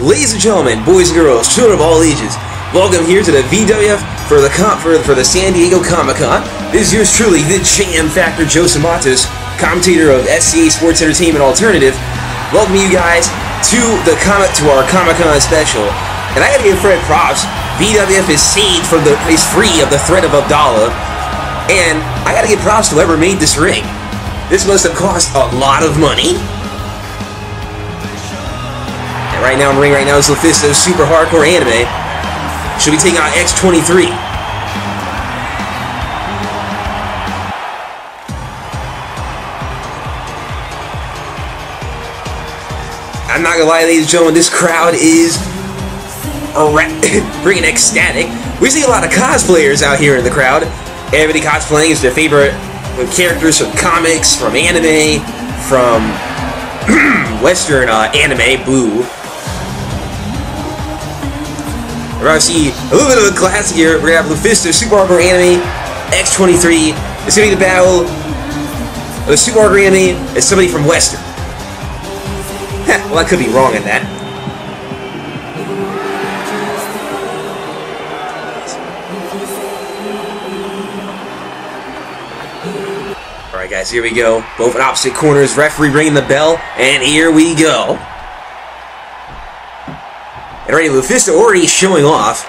Ladies and gentlemen, boys and girls, children of all ages, welcome here to the VWF for the San Diego Comic-Con. This is yours truly, the Jam Factor Joseph Matos, commentator of SCA Sports Entertainment Alternative. Welcome you guys to our Comic-Con special. And I gotta give Fred props. VWF is free of the threat of Abdallah. And I gotta give props to whoever made this ring. This must have cost a lot of money. And right now in the ring is LuFisto, super hardcore anime. She'll be taking on X-23. I'm not gonna lie, ladies and gentlemen, this crowd is freaking ecstatic. We see a lot of cosplayers out here in the crowd. Everybody cosplaying is their favorite characters from comics, from anime, from Western anime, boo. We're going to see a little bit of a classic here. We're going to have LuFisto, Super Hardcore Anime, X-23. It's going to be the battle of the Super Hardcore Anime and somebody from Western. Well, I could be wrong in that. Alright guys, here we go. Both in opposite corners, referee ringing the bell, and here we go. And already LuFisto already showing off.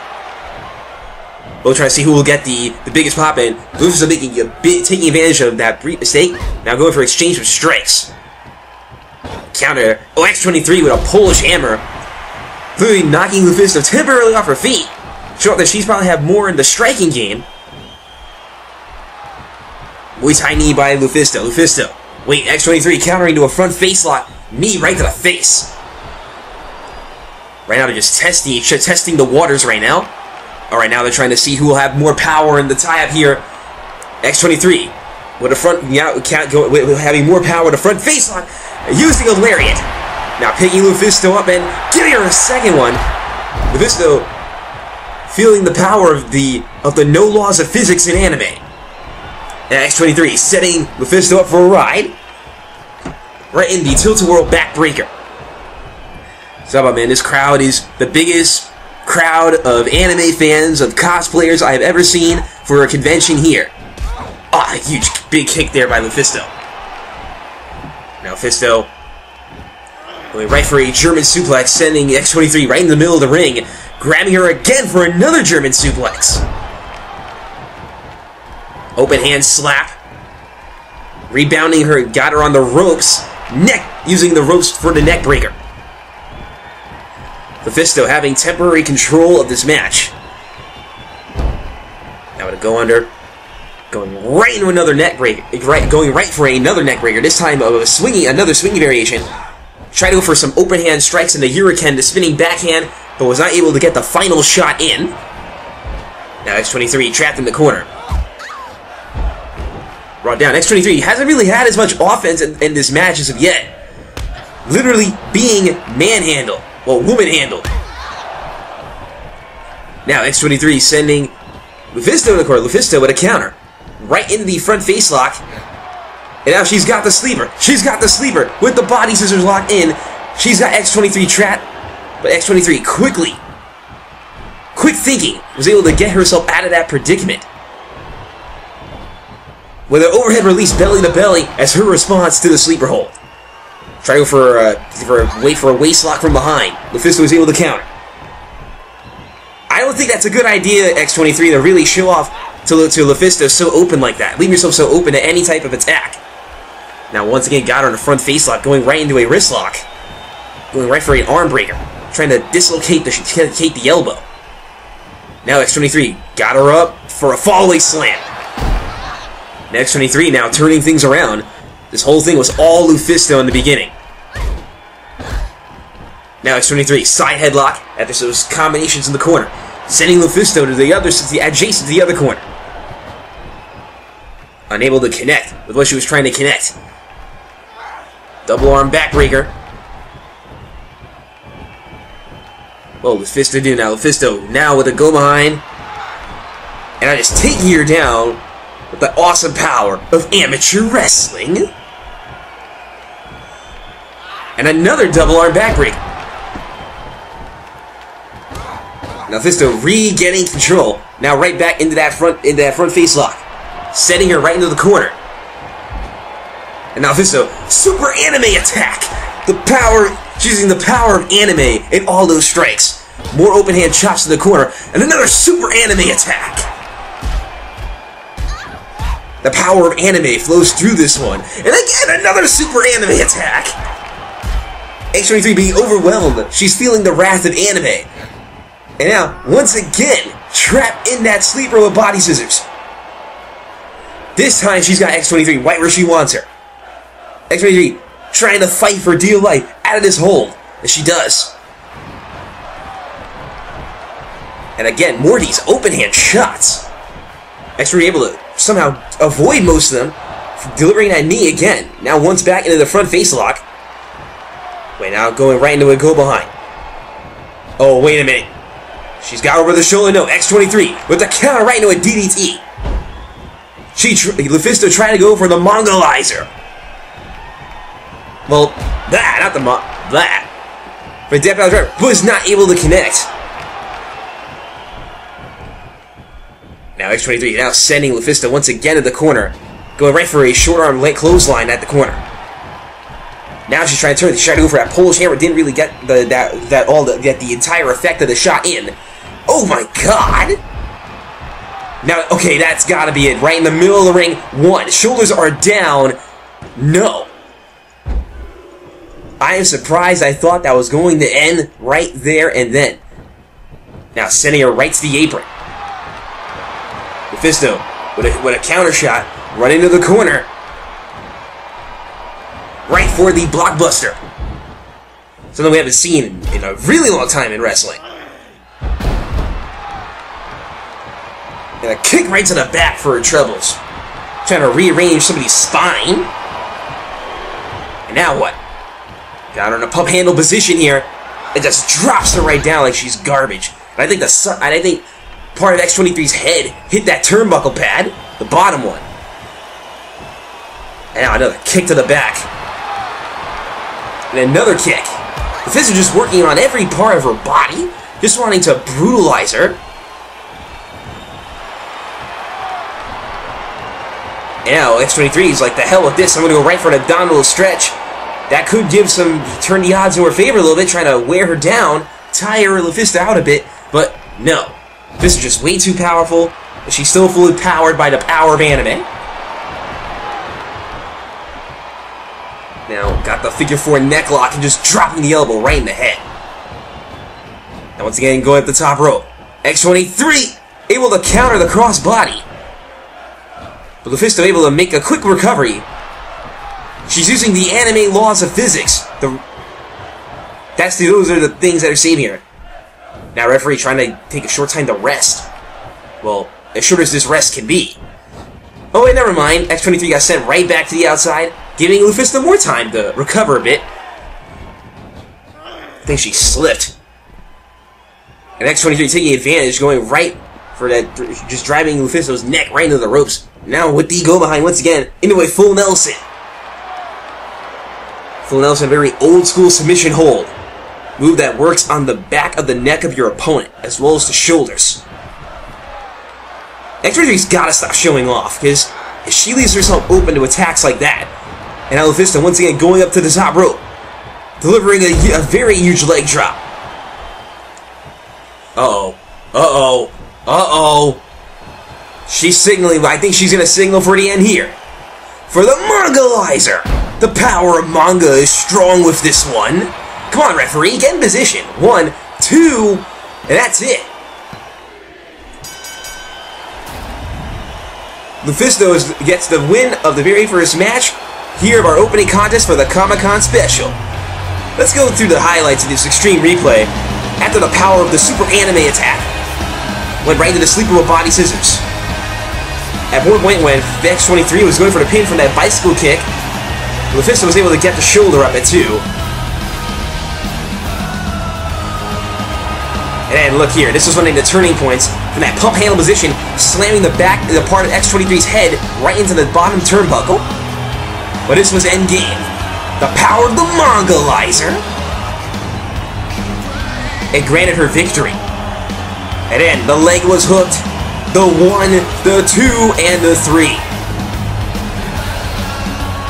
We'll try to see who will get the biggest pop in. LuFisto taking advantage of that brief mistake. Now going for exchange of strikes. Counter. Oh, X-23 with a Polish hammer. Clearly knocking LuFisto temporarily off her feet. Showing that she's probably have more in the striking game. Muay Thai knee by LuFisto. LuFisto. Wait, X-23 countering to a front face lock. Knee right to the face. Right now they're just testing the waters right now. Alright, now they're trying to see who will have more power in the tie-up here. X-23 with a front, having more power with a front face lock, using a lariat. Now picking LuFisto up and giving her a second one. LuFisto feeling the power of the no laws of physics in anime. And X-23 setting LuFisto up for a ride. Right in the tilt-a-whirl backbreaker. So, man, this crowd is the biggest crowd of anime fans, of cosplayers I have ever seen for a convention here. Ah, a huge big kick there by LuFisto. Now LuFisto going right for a German suplex, sending X-23 right in the middle of the ring, grabbing her again for another German suplex. Open hand slap. Rebounding her, got her on the ropes, using the ropes for the neck breaker. LuFisto having temporary control of this match. Now to go under, going right into another neck breaker, going right for another neck breaker. This time of another swinging variation. Tried to go for some open hand strikes in the hurricane, the spinning backhand, but was not able to get the final shot in. Now X-23 trapped in the corner. Brought down. X-23 hasn't really had as much offense in this match as of yet. Literally being manhandled. Well, woman-handled. Now, X-23 sending LuFisto in the corner. LuFisto with a counter. Right into the front face lock. And now she's got the sleeper. She's got the sleeper with the body scissors locked in. She's got X-23 trapped. But X-23 quick thinking, was able to get herself out of that predicament. With an overhead release belly to belly as her response to the sleeper hold. Try to go wait for a waist lock from behind. LuFisto was able to counter. I don't think that's a good idea, X-23, to really show off to LuFisto so open like that. Leave yourself so open to any type of attack. Now once again got her in a front face lock, going right into a wrist lock. Going right for an arm breaker. Trying to dislocate the elbow. Now X-23 got her up for a fallaway slam. Now X-23 now turning things around. This whole thing was all LuFisto in the beginning. Now X-23 side headlock after those combinations in the corner, sending LuFisto to the adjacent to the other corner. Unable to connect with what she was trying to connect. Double arm backbreaker. Well, LuFisto did now. LuFisto now with a go behind, and I just taking her down with the awesome power of amateur wrestling. And another double arm backbreaker. Now LuFisto re-getting control. Now right back into that front face lock. Setting her right into the corner. And now LuFisto, super anime attack! She's using the power of anime in all those strikes. More open hand chops in the corner, and another super anime attack! The power of anime flows through this one, and again another super anime attack! X23 being overwhelmed, she's feeling the wrath of anime. And now, once again, trapped in that sleeper with body scissors. This time she's got X23 right where she wants her. X23 trying to fight for dear life out of this hold, as she does. And again, more of these open hand shots. X23 able to somehow avoid most of them, delivering that knee again. Now once back into the front face lock. Wait, now going right into a go behind. Oh, wait a minute. She's got over the shoulder. No, X23 with the counter right into a DDT. LuFisto trying to go for the Mongolizer. Well, but Death Battle Driver was not able to connect. Now X23 now sending LuFisto once again to the corner, going right for a short arm clothesline at the corner. Now she's trying to turn. She's trying to go for that Polish hammer. Didn't really get the entire effect of the shot in. Oh my God! Now, okay, that's got to be it. Right in the middle of the ring. One, shoulders are down. No. I am surprised. I thought that was going to end right there and then. Now sending her right to the apron. LuFisto with a counter shot, running to the corner. Right for the blockbuster. Something we haven't seen in a really long time in wrestling. And a kick right to the back for her troubles. Trying to rearrange somebody's spine. And now what? Got her in a pump handle position here. It just drops her right down like she's garbage. And I think part of X23's head hit that turnbuckle pad, the bottom one. And now another kick to the back. And another kick. The Fizz is just working on every part of her body, just wanting to brutalize her. And now X23 is like, the hell with this, I'm going to go right for an abdominal stretch. That could turn the odds in her favor a little bit, trying to wear her down, tire LuFisto out a bit, but no. This is just way too powerful, and she's still fully powered by the power of anime. Now, got the figure 4 neck lock and just dropping the elbow right in the head. And once again, going up the top rope. X23 able to counter the crossbody. But LuFisto able to make a quick recovery. She's using the anime laws of physics. Those are the things that are saving her. Now referee trying to take a short time to rest. Well, as short as this rest can be. Oh wait, never mind. X23 got sent right back to the outside, giving LuFisto more time to recover a bit. I think she slipped. And X23 taking advantage, going right for that, just driving LuFisto's neck right into the ropes. Now with the go behind once again, into a full Nelson. Full Nelson, very old school submission hold. Move that works on the back of the neck of your opponent, as well as the shoulders. X23's gotta stop showing off, because if she leaves herself open to attacks like that, and now LuFisto once again going up to the top rope, delivering a very huge leg drop. Uh-oh. Uh-oh. Uh-oh. She's signaling, but I think she's gonna signal for the end here. For the Mongolizer! The power of manga is strong with this one. Come on, referee, get in position. 1, 2, and that's it. LuFisto gets the win of the very first match here of our opening contest for the ComicCon special. Let's go through the highlights of this extreme replay. After the power of the super anime attack, went right into the sleeper with body scissors. At one point when X23 was going for the pin from that bicycle kick, LuFisto was able to get the shoulder up at 2. And look here, this was one of the turning points from that pump handle position, slamming the part of X23's head right into the bottom turnbuckle. But this was endgame. The power of the Mongolizer. It granted her victory. And then the leg was hooked. The 1, the 2, and the 3.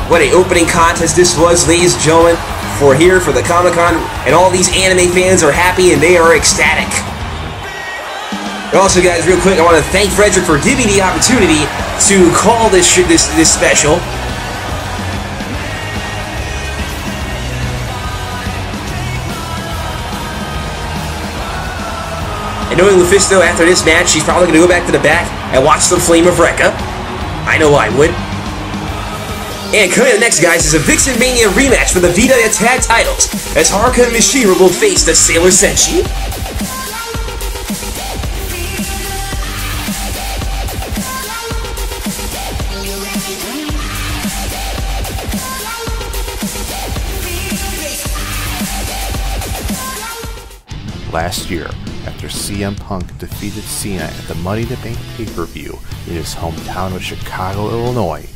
What a opening contest this was, ladies and gentlemen, for the Comic-Con, and all these anime fans are happy and they are ecstatic. And also, guys, real quick, I want to thank Frederick for giving me the opportunity to call this special. And knowing LuFisto after this match, she's probably going to go back to the back and watch the Flame of Rekka. I know I would. And coming up next, guys, is a VixenMania rematch for the VWF Tag titles, as Haruka Michiru will face the Sailor Senshi. Last year, after CM Punk defeated Cena at the Money in the Bank pay-per-view in his hometown of Chicago, Illinois,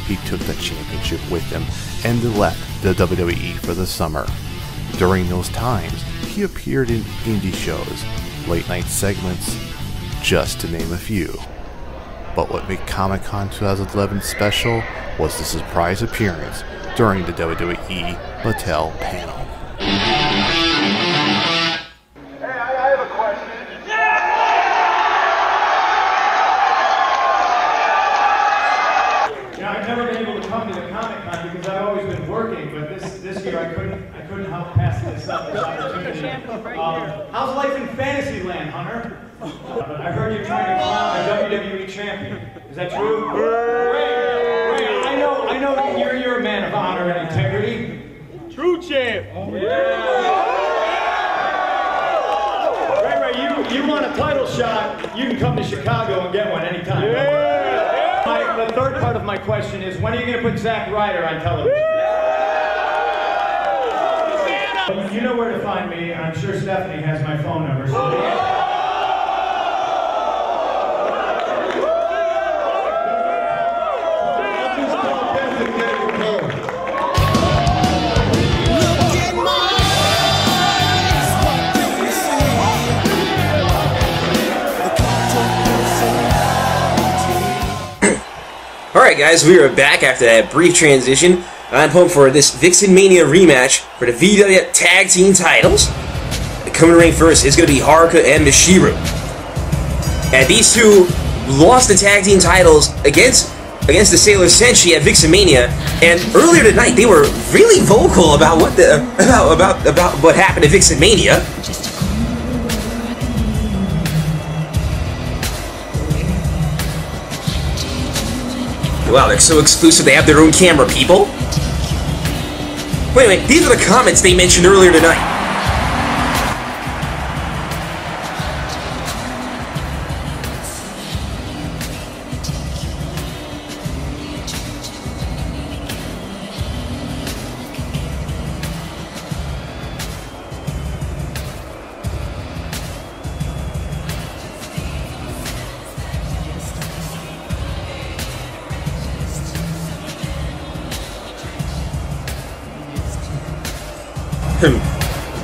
he took the championship with him and left the WWE for the summer. During those times, he appeared in indie shows, late-night segments, just to name a few. But what made Comic-Con 2011 special was the surprise appearance during the WWE Mattel panel. I've never been able to come to the Comic-Con because I've always been working, but this year I couldn't help passing this up, this opportunity. How's life in Fantasyland, Hunter? I heard you're trying to crown a WWE champion. Is that true? Ray, I know that you're a man of honor and integrity. True champ. Ray, you want a title shot? You can come to Chicago and get one anytime. The third part of my question is, when are you going to put Zack Ryder on television? You know where to find me. I'm sure Stephanie has my phone number. So Alright guys, we are back after that brief transition. I'm home for this VixenMania rematch for the VWF Tag Team titles. Coming to ring first is going to be Haruka and Michiru. And these two lost the tag team titles against the Sailor Senshi at VixenMania. And earlier tonight they were really vocal about what about what happened at VixenMania. Wow, they're so exclusive, they have their own camera, people. Wait, these are the comments they mentioned earlier tonight.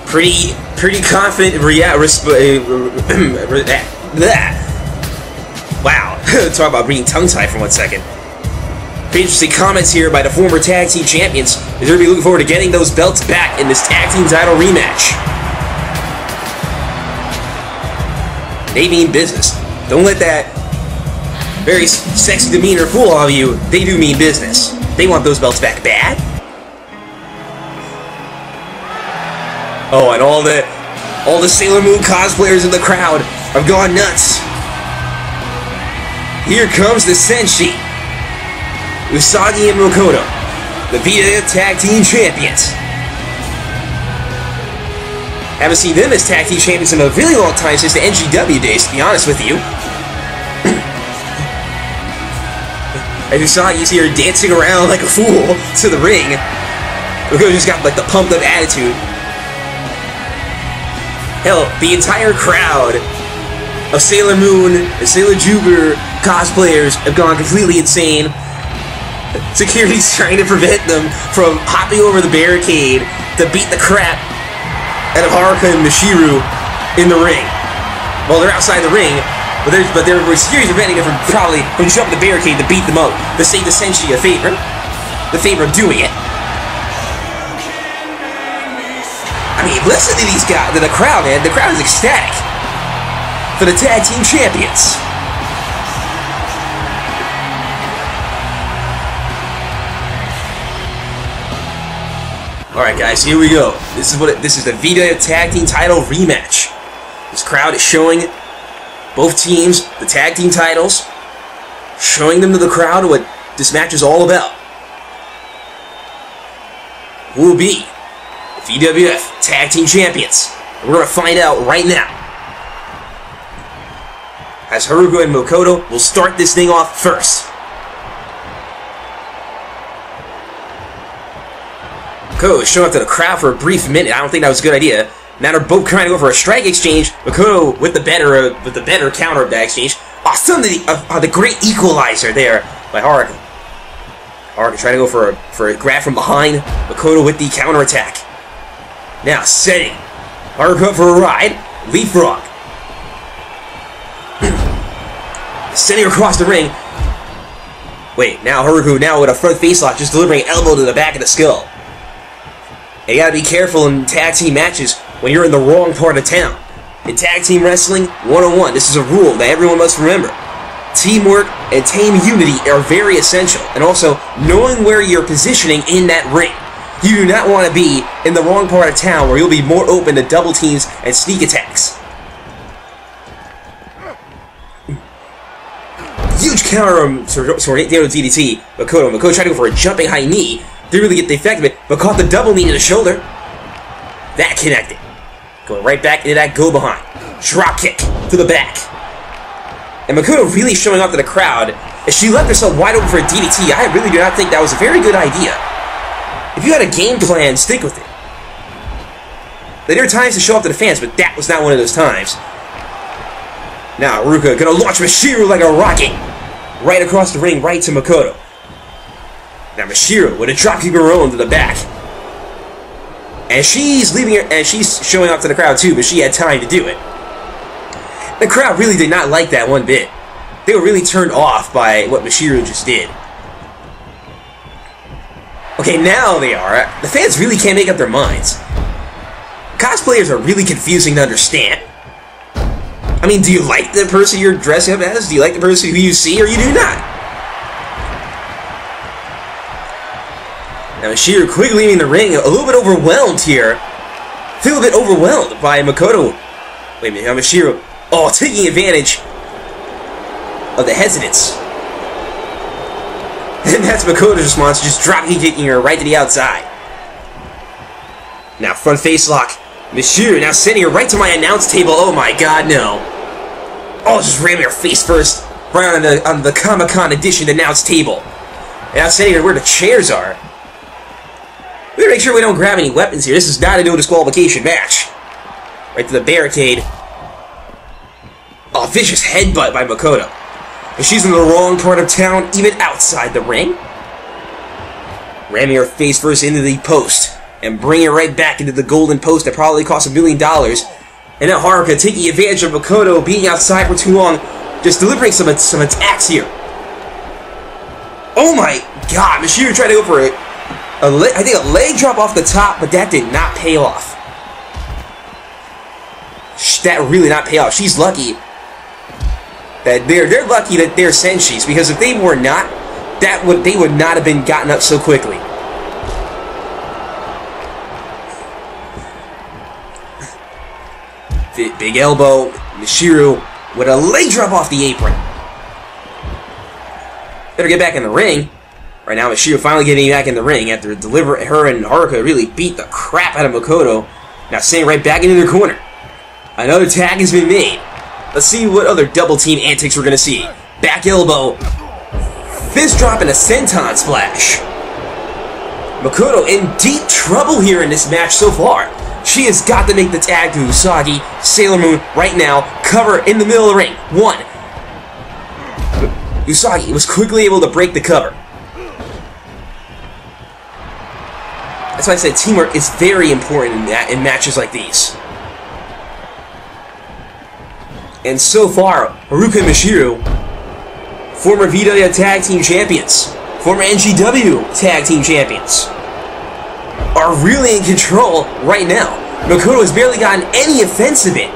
Pretty confident. Wow, talk about being tongue-tied for 1 second. Pretty interesting comments here by the former tag team champions. They're going to be looking forward to getting those belts back in this tag team title rematch. They mean business. Don't let that very sexy demeanor fool all of you. They do mean business. They want those belts back bad. Oh, and all the Sailor Moon cosplayers in the crowd have gone nuts. Here comes the Senshi, Usagi and Makoto, the VWF Tag Team Champions. Haven't seen them as Tag Team Champions in a really long time, since the NGW days, to be honest with you. As Usagi's here dancing around like a fool to the ring. Makoto just got like the pumped up attitude. Hell, the entire crowd of Sailor Moon and Sailor Jupiter cosplayers have gone completely insane. Security's trying to prevent them from hopping over the barricade to beat the crap out of Haruka and Michiru in the ring. Well, they're outside the ring, but they're seriously preventing them from jumping the barricade to beat them up, to save the Senshi a favor. The favor of doing it. I mean, listen to these guys, to the crowd, man. The crowd is ecstatic for the tag team champions. Alright guys, here we go. This is the VWF Tag Team title rematch. This crowd is showing both teams the tag team titles, showing them to the crowd what this match is all about. Who will be the VWF Tag Team Champions? We're going to find out right now. As Haruka and Makoto will start this thing off first. Makoto is showing up to the crowd for a brief minute. I don't think that was a good idea. Now they're both trying to go for a strike exchange. Makoto with the better counter of that exchange. Oh, the great equalizer there by Haruka. Haruka trying to go for a grab from behind. Makoto with the counter attack. Now setting Haruka up for a ride. Leapfrog. Sending her across the ring. Wait, now Haruka now with a front face lock, just delivering an elbow to the back of the skull. You gotta be careful in tag team matches when you're in the wrong part of town. In tag team wrestling 101, this is a rule that everyone must remember. Teamwork and team unity are very essential, and also knowing where you're positioning in that ring. You do not want to be in the wrong part of town where you'll be more open to double teams and sneak attacks. Huge counter tornado DDT. Makoto tried to go for a jumping high knee. Didn't really get the effect of it, but caught the double knee to the shoulder. That connected. Going right back into that go behind. Drop kick to the back. And Makoto really showing off to the crowd. As she left herself wide open for a DDT, I really do not think that was a very good idea. If you had a game plan, stick with it. There are times to show up to the fans, but that was not one of those times. Now, Haruka gonna launch Michiru like a rocket. Right across the ring, right to Makoto. Now Michiru with a dropkick of her own to the back. And she's leaving her, and she's showing off to the crowd too, but she had time to do it. The crowd really did not like that one bit. They were really turned off by what Michiru just did. Okay, now they are. The fans really can't make up their minds. Cosplayers are really confusing to understand. I mean, do you like the person you're dressing up as? Do you like the person who you see, or you do not? Now Michiru quickly leaving the ring, a little bit overwhelmed here. Feel a bit overwhelmed by Makoto. Wait a minute, now Michiru, taking advantage of the hesitance. And that's Makoto's response, just kicking her right to the outside. Now front face lock. Michiru now sending her right to my announce table. Oh my god, no. Just ramming her face first, right on the ComicCon edition announce table. And now sending her where the chairs are. We gotta make sure we don't grab any weapons here. This is not a no disqualification match. Right to the barricade. Vicious headbutt by Makoto. And she's in the wrong part of town, even outside the ring. Ramming her face first into the post. And bringing it right back into the golden post that probably cost $1 million. And now Haruka taking advantage of Makoto being outside for too long. Just delivering some attacks here. Oh my god, Michiru tried to go for I think a leg drop off the top, but that did not pay off. That really not pay off. She's lucky that they're lucky that they're Senshis, because if they were not, they would not have been gotten up so quickly. Big elbow, Michiru with a leg drop off the apron. Better get back in the ring. Right now, Michiru finally getting back in the ring after her and Haruka really beat the crap out of Makoto. Now sitting right back into their corner. Another tag has been made. Let's see what other double team antics we're going to see. Back elbow. Fist drop and a senton splash. Makoto in deep trouble here in this match so far. She has got to make the tag to Usagi, Sailor Moon, right now. Cover in the middle of the ring. 1. Usagi was quickly able to break the cover. That's why I said teamwork is very important in matches like these. And so far, Haruka Michiru, former VWF Tag Team Champions, former NGW Tag Team Champions, are really in control right now. Makoto has barely gotten any offensive in.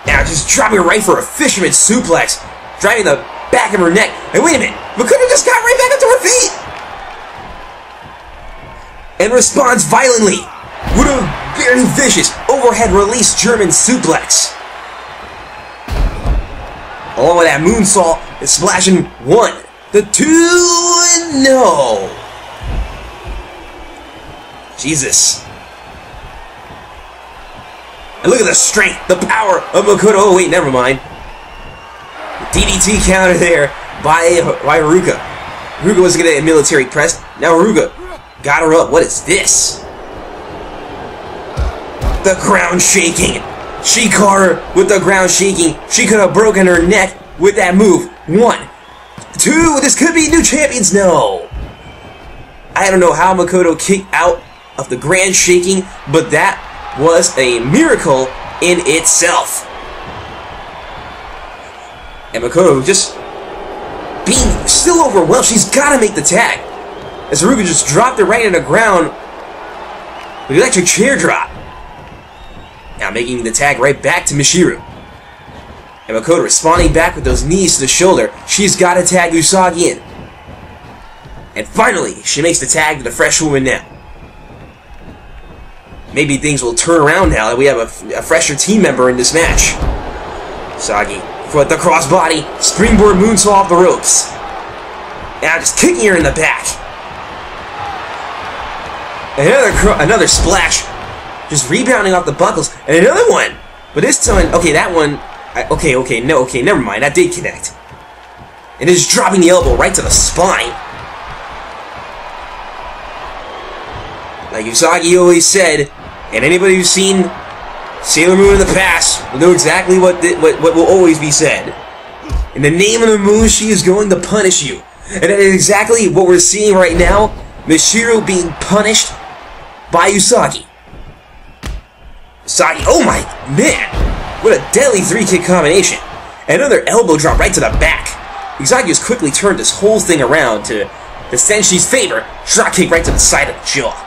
Now just dropping her right for a fisherman suplex, driving the back of her neck. And wait a minute, Makoto just got right back up to her feet! And responds violently with a very vicious overhead release German suplex. Along with that moonsault, it's splashing 1, the 2, and no! Jesus. And look at the strength, the power of Makoto. Oh wait, never mind. The DDT counter there by Haruka. Haruka wasn't going to get a military press. Now Haruka got her up. What is this? The ground shaking. She caught her with the ground shaking. She could have broken her neck with that move. 1, 2, this could be new champions. No. I don't know how Makoto kicked out of the ground shaking, but that was a miracle in itself. And Makoto just being still overwhelmed. She's got to make the tag. As Haruka just dropped it right in the ground with the electric chair drop. Now making the tag right back to Michiru. And Makoto responding back with those knees to the shoulder. She's got to tag Usagi in. And finally, she makes the tag to the fresh woman now. Maybe things will turn around now that we have a fresher team member in this match. Usagi for the crossbody, springboard moonsault off the ropes. Now just kicking her in the back. Another splash. Just rebounding off the buckles. And another one. But this time, okay, that one. Okay, never mind. That did connect. And just dropping the elbow right to the spine. Like Usagi always said, and anybody who's seen Sailor Moon in the past will know exactly what will always be said. In the name of the moon, she is going to punish you. And that is exactly what we're seeing right now. Michiru being punished by Usagi. Usagi, oh my man! What a deadly 3-kick combination. Another elbow drop right to the back. Usagi has quickly turned this whole thing around to the Senshi's favor. Drop kick right to the side of the jaw.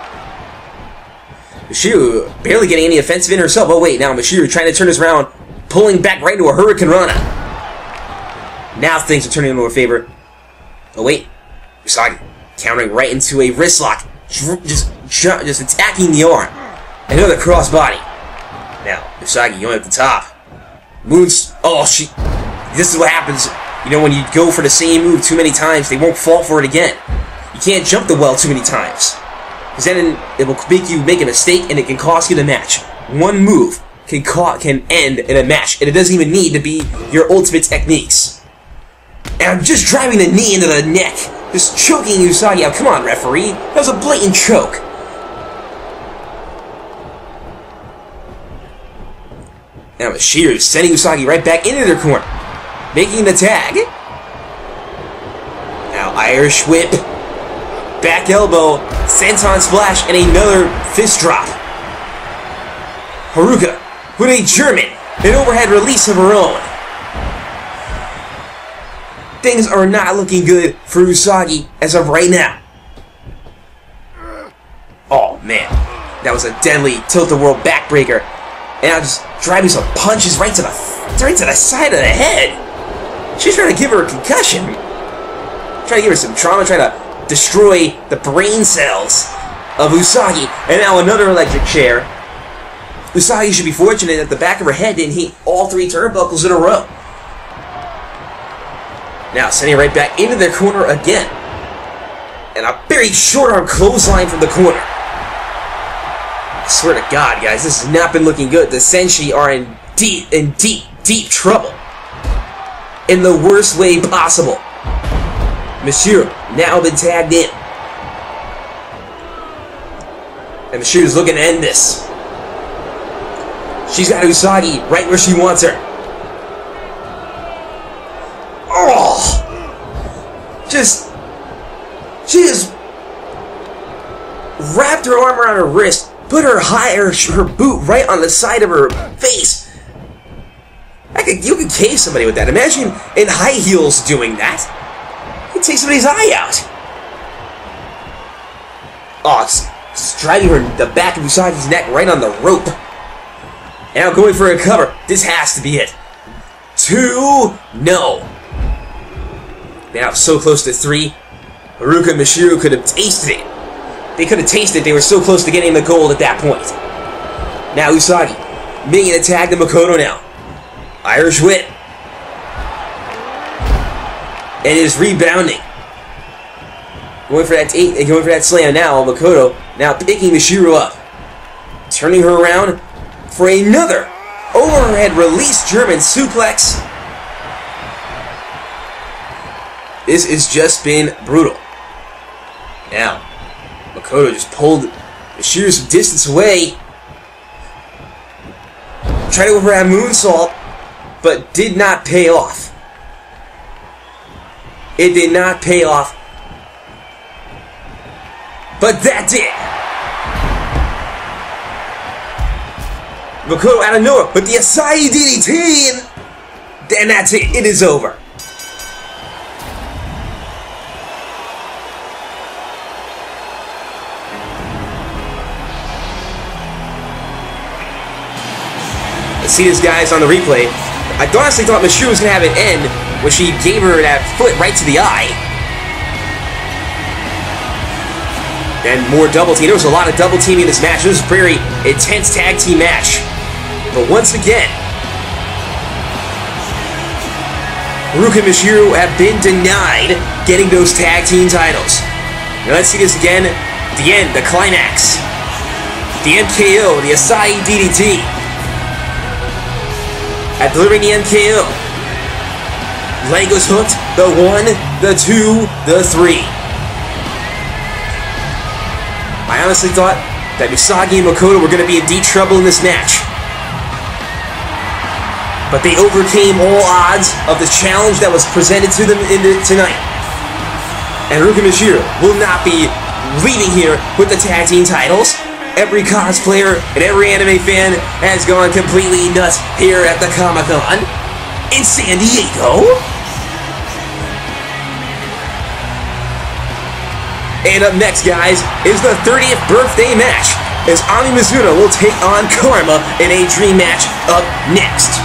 Michiru barely getting any offensive in herself. Oh wait, now Michiru trying to turn this around, pulling back right into a Hurricane Rana. Now things are turning into her favor. Oh wait, Usagi countering right into a wrist lock, just attacking the arm. Another crossbody. Now Usagi going at the top. Moons. Oh, this is what happens. You know, when you go for the same move too many times, they won't fall for it again. You can't jump the well too many times. Because then it will make you make a mistake and it can cost you the match. One move can end in a match, and it doesn't even need to be your ultimate techniques. And I'm just driving the knee into the neck, just choking Usagi out. Come on, referee. That was a blatant choke. Now Michiru sending Usagi right back into their corner, making the tag. Now Irish whip. Back elbow, senton splash, and another fist drop. Haruka with a German, an overhead release of her own. Things are not looking good for Usagi as of right now. Oh man, that was a deadly tilt-the-world backbreaker. And now just driving some punches right to the side of the head. She's trying to give her a concussion. Trying to give her some trauma, trying to destroy the brain cells of Usagi. And now another electric chair. Usagi should be fortunate that the back of her head didn't hit all 3 turnbuckles in a row. Now sending right back into their corner again. And a very short arm clothesline from the corner. I swear to God, guys, this has not been looking good. The Senshi are in deep trouble. In the worst way possible. Michiru now been tagged in. And Michiru's looking to end this. She's got Usagi right where she wants her. Oh! She just wrapped her arm around her wrist, put her boot right on the side of her face. You could cave somebody with that. Imagine in high heels doing that. You could take somebody's eye out. Oh, it's driving the back of Usagi's neck right on the rope. Now going for a cover. This has to be it. 2, no. Now so close to 3. Haruka Michiru could have tasted it. They could have tasted it. They were so close to getting the gold at that point. Now Usagi making a tag to Makoto now. Irish whip. And is rebounding. Going for that slam now. Makoto now picking Michiru up. Turning her around for another overhead release German suplex. This has just been brutal. Now, Makoto just pulled Michiru some distance away. Tried to go for that moonsault, but did not pay off. It did not pay off. But that did. Makoto out of nowhere, but the Usagi DDT, and that's it. It is over. Let's see this, guys, on the replay. I honestly thought Michiru was going to have it end when she gave her that foot right to the eye. And more double team. There was a lot of double teaming in this match. This was a very intense tag team match. But once again, Haruka and Michiru have been denied getting those tag team titles. Now let's see this again. The end, the climax. The MKO, the Usagi DDT. At delivering the MKO. Leg was hooked. The 1, the 2, the 3. I honestly thought that Usagi and Makoto were going to be in deep trouble in this match. But they overcame all odds of the challenge that was presented to them tonight. And Haruka Michiru will not be leaving here with the tag team titles. Every cosplayer and every anime fan has gone completely nuts here at the ComicCon in San Diego. And up next, guys, is the 30th birthday match, as Ami Mizuno will take on Karma in a dream match up next.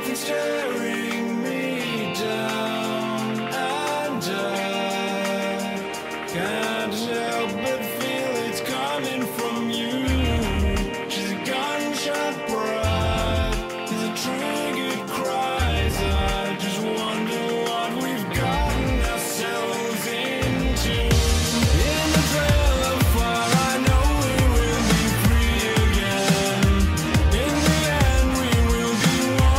something's staring me down, and I can't help but feel it's coming from you. She's a gunshot bride, there's a triggered cries. I just wonder what we've gotten ourselves into. In the trail of fire, I know we will be free again. In the end, we will be one.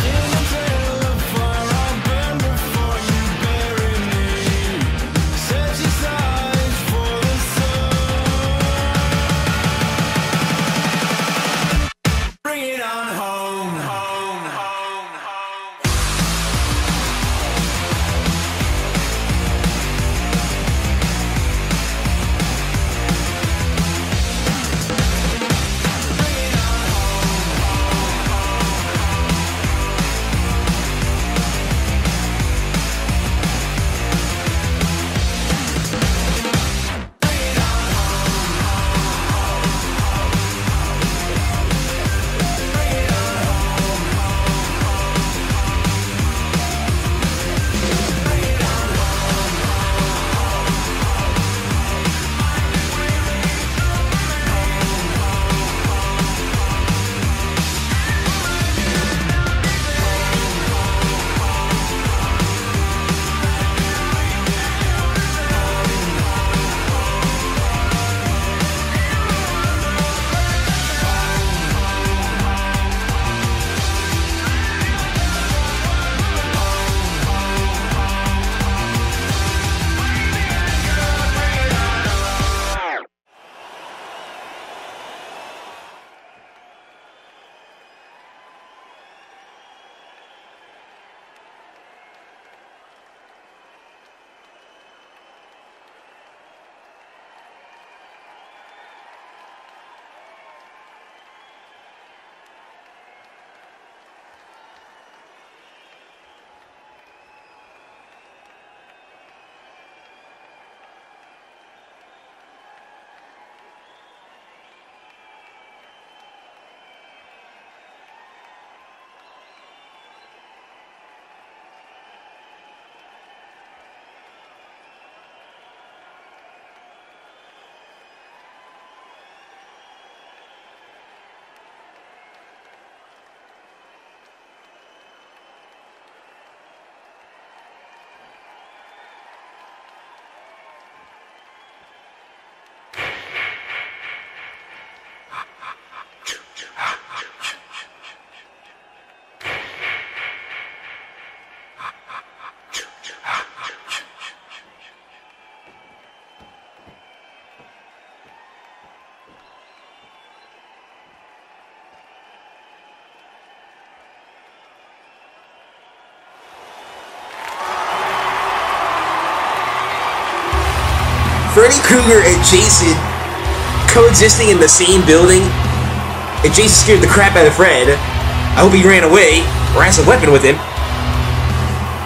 In the trail of fire, I'll burn before you bury me. Set your sights for the sun. Bring it on home, home, home, home. Freddy Krueger and Jason coexisting in the same building, and Jason scared the crap out of Fred. I hope he ran away, or has a weapon with him.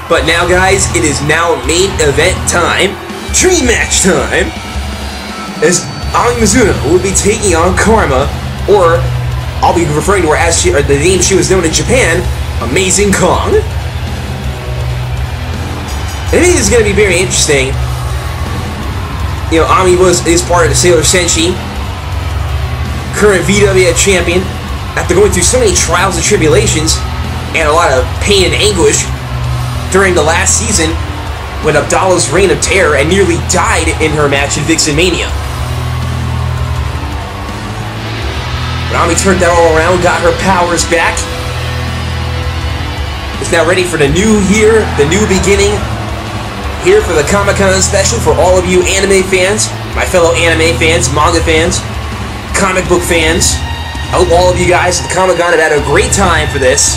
But now, guys, it is now main event time, dream match time, as Ami Mizuno will be taking on Karma, or I'll be referring to her as the name she was known in Japan, Amazing Kong. I think this is going to be very interesting. You know, Ami is part of the Sailor Senshi, current VWF champion, after going through so many trials and tribulations, and a lot of pain and anguish during the last season, when Abdallah's reign of terror and nearly died in her match in VixenMania. But Ami turned that all around, got her powers back, is now ready for the new year, the new beginning. Here for the ComicCon special for all of you anime fans, my fellow anime fans, manga fans, comic book fans. I hope all of you guys at the ComicCon have had a great time for this.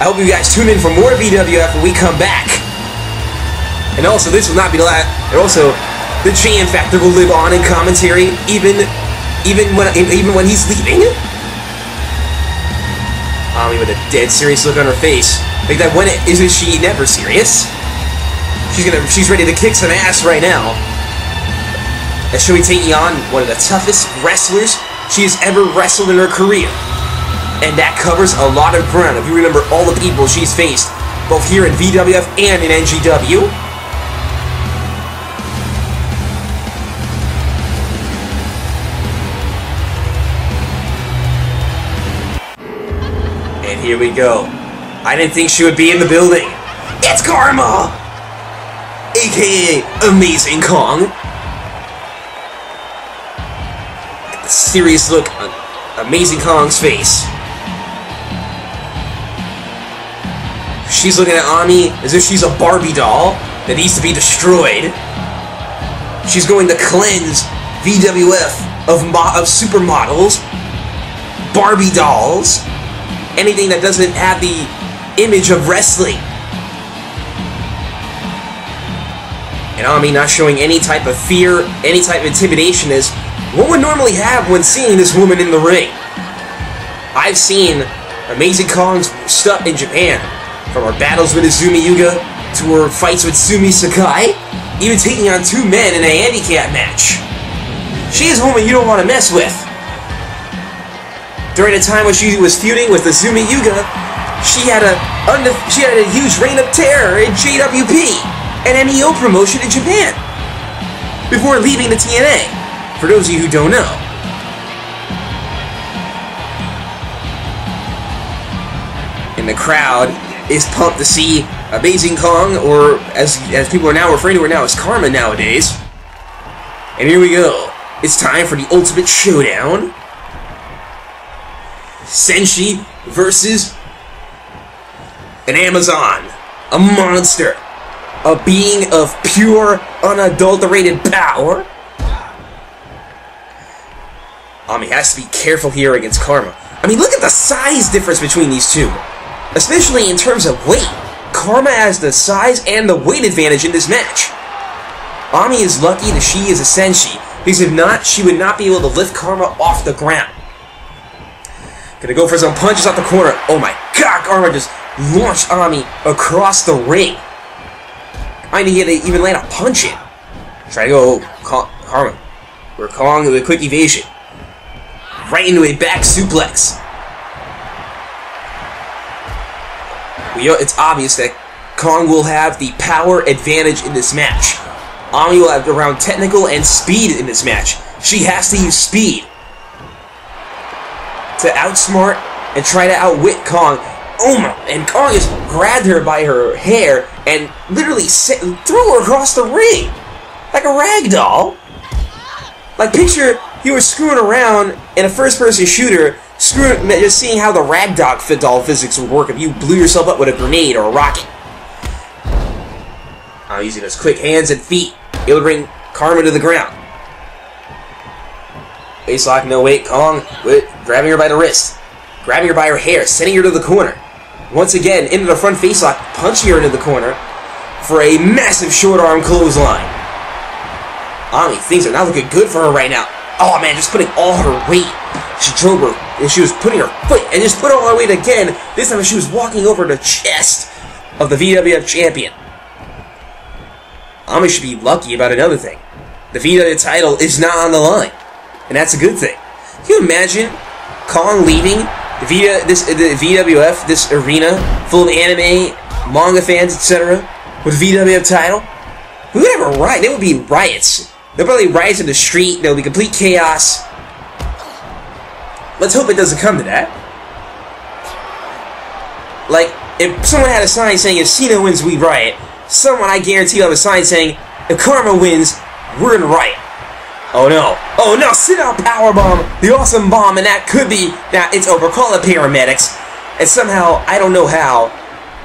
I hope you guys tune in for more VWF when we come back. And also, this will not be the last. And also, the Jam Factor will live on in commentary, even when he's leaving. Ami with a dead serious look on her face, like that. When isn't she never serious? She's ready to kick some ass right now. And she'll be taking on one of the toughest wrestlers she has ever wrestled in her career. And that covers a lot of ground if you remember all the people she's faced, both here in VWF and in NGW. And here we go. I didn't think she would be in the building. It's Karma! AKA Amazing Kong. Look at the serious look on Amazing Kong's face. She's looking at Ami as if she's a Barbie doll that needs to be destroyed. She's going to cleanse VWF of supermodels, Barbie dolls, anything that doesn't have the image of wrestling. And Ami not showing any type of fear, any type of intimidation as one would normally have when seeing this woman in the ring. I've seen Amazing Kong's stuff in Japan, from her battles with Izumi Yuga to her fights with Sumi Sakai, even taking on 2 men in a handicap match. She is a woman you don't want to mess with. During the time when she was feuding with Izumi Yuga, she had a huge reign of terror in JWP, an MEO promotion in Japan, before leaving the TNA, for those of you who don't know. And the crowd is pumped to see Amazing Kong, or as people are now referring to her now as Karma nowadays. And here we go. It's time for the ultimate showdown. Senshi versus an Amazon, a monster, a being of pure, unadulterated power. Ami has to be careful here against Karma. I mean, look at the size difference between these two, especially in terms of weight. Karma has the size and the weight advantage in this match. Ami is lucky that she is a Senshi, because if not, she would not be able to lift Karma off the ground. Gonna go for some punches out the corner. Oh my god, Karma just launched Ami across the ring. I need to even land a punch in. Try to go Karma. We're Kong with a quick evasion. Right into a back suplex. It's obvious that Kong will have the power advantage in this match. Ami will have around technical and speed in this match. She has to use speed to outsmart and try to outwit Kong. Oh my! And Kong just grabbed her by her hair and literally threw her across the ring like a rag doll. Like, picture you were screwing around in a first-person shooter, just seeing how the rag doll physics would work if you blew yourself up with a grenade or a rocket. Using those quick hands and feet, it would bring Karma to the ground. Face lock, no wait, Kong grabbing her by the wrist, grabbing her by her hair, sending her to the corner. Once again, into the front face lock, punching her into the corner for a massive short arm clothesline. Ami, things are not looking good for her right now. Oh man, just putting all her weight. She drove her, and she was putting her foot, and just put all her weight again. This time she was walking over the chest of the VWF champion. Ami should be lucky about another thing. The VWF title is not on the line, and that's a good thing. Can you imagine Kong leaving the VWF, this arena full of anime, manga fans, etc., with the VWF title? We would have a riot. There would be riots. There would probably riots in the street. There would be complete chaos. Let's hope it doesn't come to that. Like, if someone had a sign saying, if Cena wins, we riot, someone, I guarantee, will have a sign saying, if Karma wins, we're gonna riot. Oh no. Oh no, sit out powerbomb, the awesome bomb, and that could be, now it's over, call the paramedics. And somehow, I don't know how,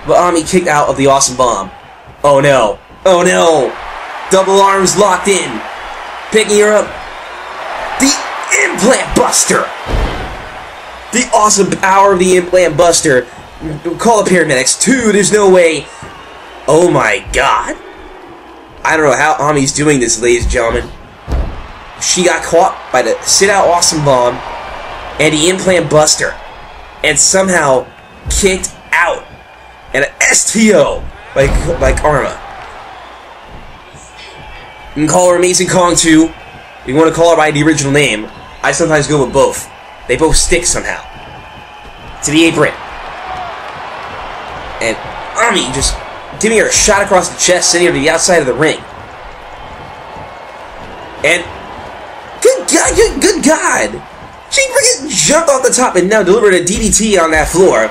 but Ami kicked out of the awesome bomb. Oh no. Oh no. Double arms locked in. Picking her up. The Implant Buster. The awesome power of the Implant Buster. Call the paramedics. 2, there's no way. Oh my god. I don't know how Ami's doing this, ladies and gentlemen. She got caught by the sit-out awesome bomb and the Implant Buster, and somehow kicked out. And an STO by Karma. You can call her Amazing Kong too. You want to call her by the original name. I sometimes go with both. They both stick somehow. To the apron. And Ami just giving her a shot across the chest, sending her to the outside of the ring. And good God! She freaking jumped off the top and now delivered a DDT on that floor.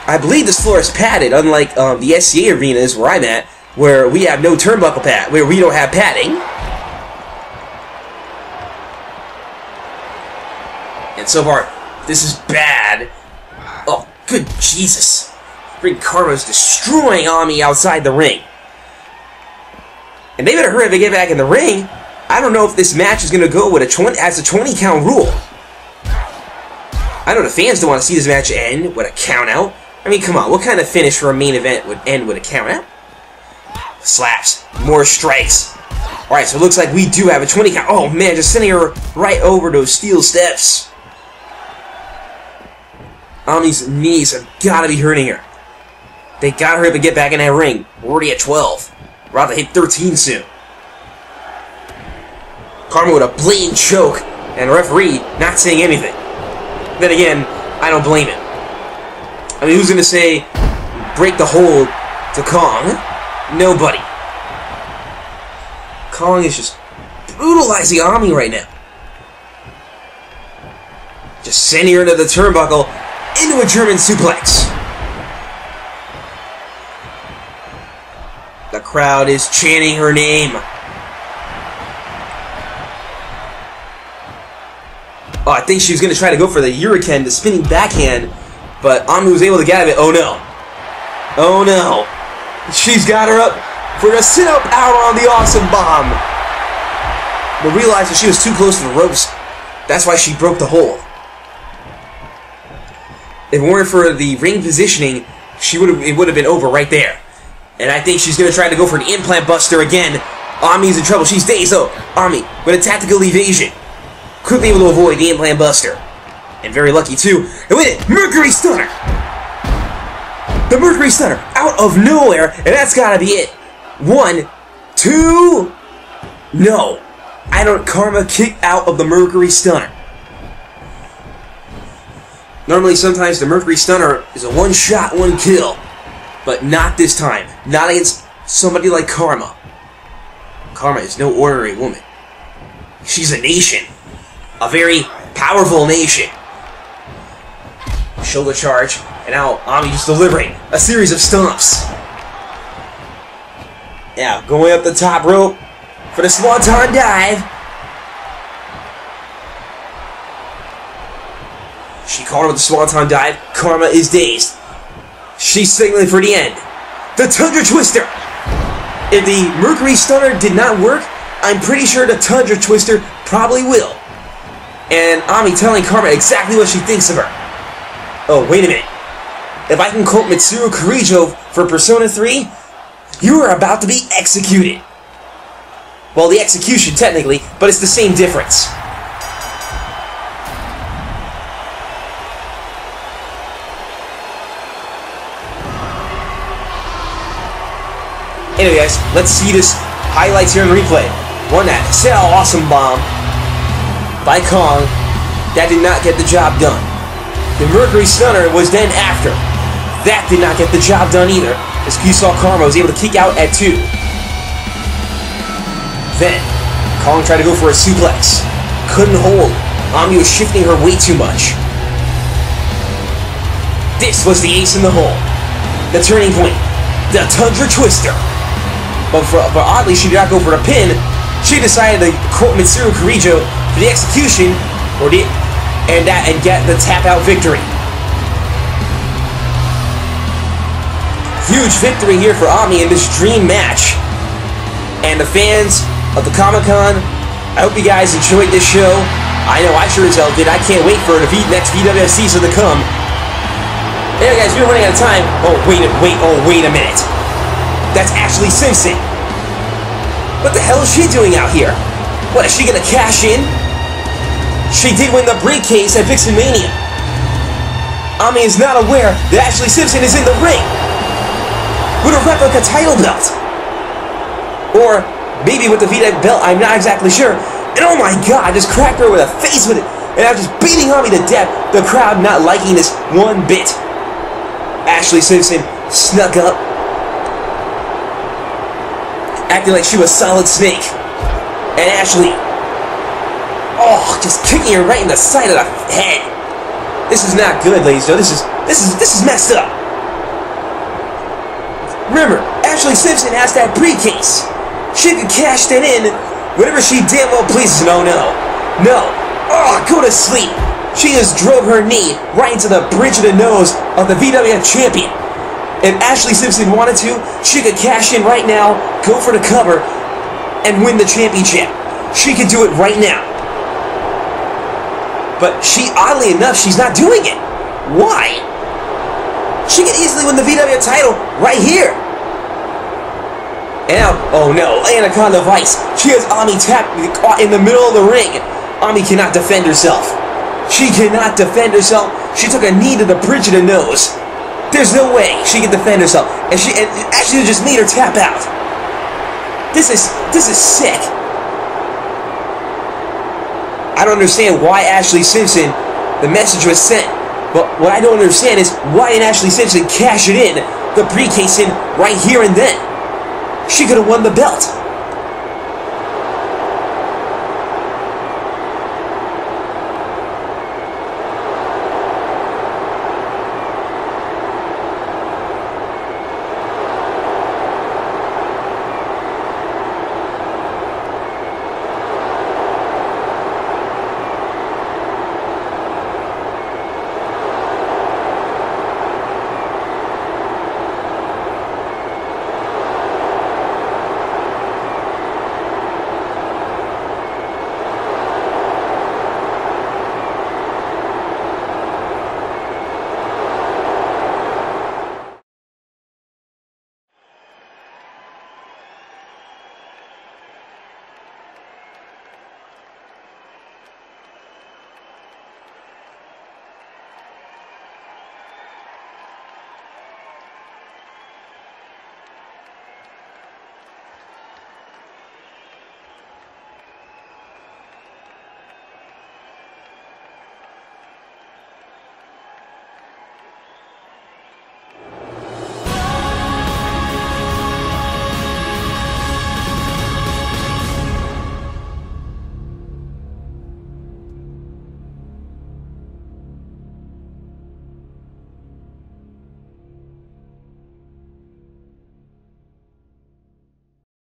I believe this floor is padded, unlike the SCA arenas where I'm at, where we have no turnbuckle pad, where we don't have padding. And so far, this is bad. Oh, good Jesus. Freaking Karma's destroying Ami outside the ring. And they better hurry up and get back in the ring. I don't know if this match is going to go with a 20 count rule. I know the fans don't want to see this match end with a count out. I mean, come on, what kind of finish for a main event would end with a count out? Slaps, more strikes. Alright, so it looks like we do have a 20 count. Oh man, just sending her right over those steel steps. Ami's knees have got to be hurting her. They got to hurry up and get back in that ring. We're already at 12. We're about to hit 13 soon. Karma with a blatant choke, and the referee not saying anything. Then again, I don't blame him. I mean, who's going to say, break the hold to Kong? Nobody. Kong is just brutalizing Ami right now. Just sending her into the turnbuckle, into a German suplex. The crowd is chanting her name. Oh, I think she was going to try to go for the Hurricane, the spinning backhand, but Ami was able to get out of it. Oh no. Oh no. She's got her up for a sit-up power on the Awesome Bomb. But realized that she was too close to the ropes. That's why she broke the hold. If it weren't for the ring positioning, it would have been over right there. And I think she's going to try to go for an implant buster again. Ami's in trouble. She stays though. Ami with a tactical evasion. Quickly able to avoid the implant buster. And very lucky too. And with it, Mercury Stunner! The Mercury Stunner out of nowhere, and that's gotta be it. 1, 2... No. Karma kicked out of the Mercury Stunner. Normally, sometimes the Mercury Stunner is a one-shot, one-kill. But not this time. Not against somebody like Karma. Karma is no ordinary woman. She's a nation. A very powerful nation. Shoulder charge, and now Ami just delivering a series of stomps. Now, going up the top rope for the Swanton Dive. She called her with the Swanton Dive. Karma is dazed. She's signaling for the end. The Tundra Twister. If the Mercury Stunner did not work, I'm pretty sure the Tundra Twister probably will. And Ami telling Karma exactly what she thinks of her. Oh, wait a minute. If I can quote Mitsuru Kirijo for Persona 3, you are about to be executed. Well, the execution technically, but it's the same difference. Anyway guys, let's see this highlights here in the replay. One that Cell Awesome Bomb by Kong. That did not get the job done. The Mercury Stunner was then after. That did not get the job done either, as you saw Karma was able to kick out at 2. Then, Kong tried to go for a suplex. Couldn't hold. Ami was shifting her way too much. This was the ace in the hole. The turning point. The Tundra Twister. But oddly, she did not go for a pin. She decided to quote Mitsuru Kirijo for the execution, and get the tap-out victory. Huge victory here for Ami in this dream match. And the fans of the ComicCon, I hope you guys enjoyed this show. I know I sure as hell did. I can't wait for the next VWF season to come. Anyway guys, we're running out of time. Oh, wait a minute. That's Ashley Simpson. What the hell is she doing out here? What, is she gonna cash in? She did win the briefcase at VixenMania. Ami is not aware that Ashley Simpson is in the ring with a replica title belt. Or maybe with the VWF belt, I'm not exactly sure. And oh my god, I just cracked her with a face with it. And I'm just beating Ami to death. The crowd not liking this one bit. Ashley Simpson snuck up, acting like she was Solid Snake. And Ashley, oh, just kicking her right in the side of the head. This is not good, ladies and gentlemen. This is messed up. Remember, Ashley Simpson has that briefcase. She could cash that in whenever she damn well pleases. No. Oh, go to sleep. She just drove her knee right into the bridge of the nose of the VWF champion. If Ashley Simpson wanted to, she could cash in right now, go for the cover, and win the championship. She could do it right now. But oddly enough, she's not doing it. Why? She could easily win the VWF title right here. And now, oh no, Anaconda Vice. She has Ami tapped in the middle of the ring. Ami cannot defend herself. She cannot defend herself. She took a knee to the bridge of the nose. There's no way she can defend herself. And Ashley just made her tap out. This is sick. I don't understand why Ashley Simpson, the message was sent. But what I don't understand is why didn't Ashley Simpson cash it in, the briefcase in, right here and then? She could have won the belt.